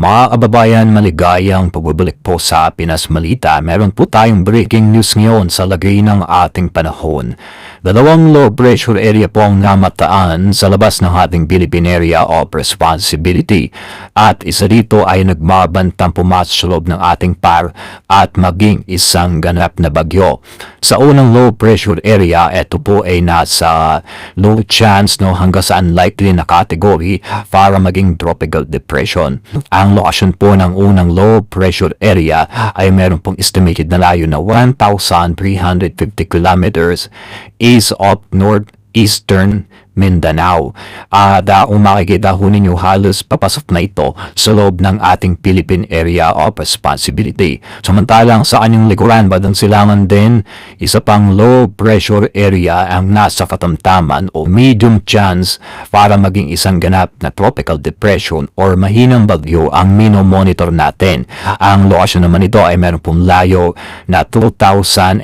Mga kababayan, maligayang pagbabalik po sa Pinas Malita. Meron po tayong breaking news ngayon sa lagay ng ating panahon. Dalawang low pressure area po ang namataan sa labas ng ating Philippine Area of Responsibility. At isa dito ay nagbabantang pumasok sa loob ng ating PAR at maging isang ganap na bagyo. Sa unang low pressure area, ito po ay nasa low chance hanggang sa unlikely na category para maging tropical depression. Ang lokasyon po ng unang low pressure area ay meron pong estimated na layo na 1,350 kilometers east of northeastern Mindanao. Kung makikita ho ninyo, halos papasok na ito sa loob ng ating Philippine Area of Responsibility. Samantalang sa kanyang likuran, bandang silangan din, isa pang low pressure area ang nasa katamtaman o medium chance para maging isang ganap na tropical depression or mahinang bagyo ang mino-monitor natin. Ang lokasyon naman ito ay meron pong layo na 2,870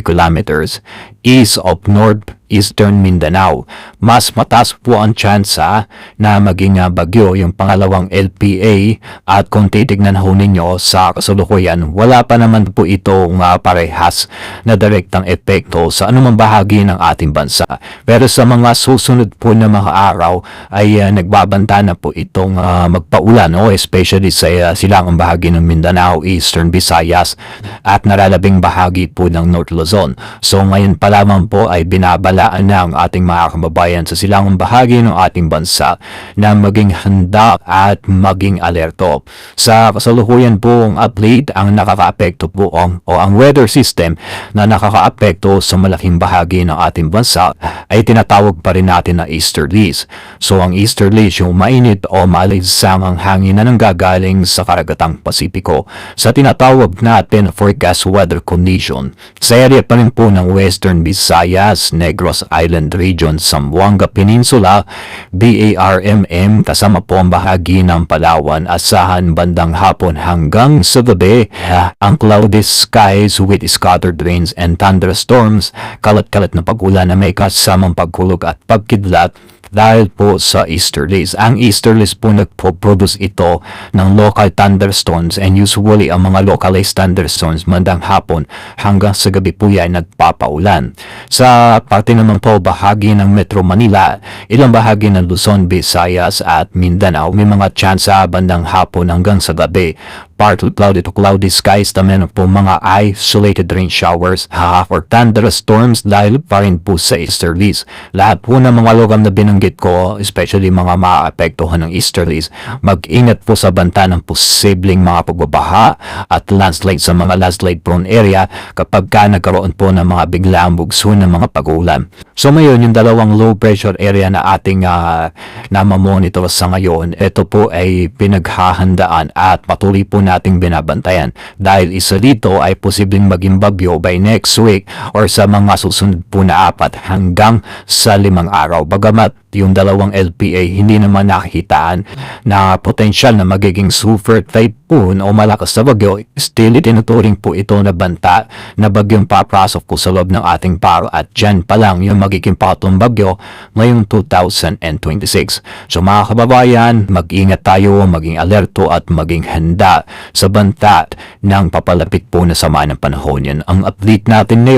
kilometers east of northeastern Mindanao. Mas mataas po ang tsansa na maging bagyo yung pangalawang LPA, at kung titignan ho ninyo sa kasalukuyan, wala pa naman po itong parehas na direktang epekto sa anumang bahagi ng ating bansa. Pero sa mga susunod po na mga araw ay nagbabanta na po itong magpaulan, especially sa silangang bahagi ng Mindanao, Eastern Visayas at nalalabing bahagi po ng North Luzon. So ngayon pa lamang po ay binabalaan na ang ating mga kababayan sa silangang bahagi ng ating bansa na maging handa at maging alerto. Sa kasalukuyan po ang update, ang nakakaapekto po ang weather system na nakakaapekto sa malaking bahagi ng ating bansa ay tinatawag pa rin natin na easterlies. So ang easterlies, yung mainit o malisangang hangin na nanggagaling sa karagatang Pasipiko sa tinatawag natin forecast weather condition. Sa area pa rin po ng Western Visayas, Negros Island Region, Zamboanga Peninsula, BARMM, kasama po ang bahagi ng Palawan, asahan bandang hapon hanggang sa gabi ang cloudy skies with scattered rains and thunderstorms, kalat-kalat na pag-ulan na may kasamang pagkulog at pagkidlat dahil po sa easterlies. Ang easterlies po nagpo-produce ito ng local thunderstorms, and usually ang mga localized thunderstorms mandang hapon hanggang sa gabi po yan nagpapaulan. Sa parte naman po bahagi ng Metro Manila, ilang bahagi ng Luzon, Visayas at Mindanao, may mga tsansa bandang hapon hanggang sa gabi. Partly cloudy to cloudy skies, naman po mga isolated rain showers or thunderstorms dahil pa rin po sa easterlies. Lahat po ng mga lugar na binanggit ko, especially mga maapektuhan ng easterlies, mag-ingat po sa banta ng posibleng mga pagbabaha at landslide sa mga landslide prone area kapag nagkaroon po ng mga biglaang bugso ng mga pag-ulan. So ngayon, yung dalawang low pressure area na ating namamonitor sa ngayon, ito po ay pinaghahandaan at patuloy po nating binabantayan dahil isa dito ay posibleng maging bagyo by next week or sa mga susunod po na 4 hanggang sa 5 araw. Bagamat yung dalawang LPA hindi naman nakikitaan na potensyal na magiging super typhoon o malakas na bagyo, still itinuturing po ito na banta na bagyong papasok po sa loob ng ating PAR, at dyan pa lang yung magiging patong bagyo ngayong 2026. So mga kababayan, mag-ingat tayo, maging alerto at maging handa sa banta ng papalapit po na sama ng panahon. Yan ang update natin ngayon.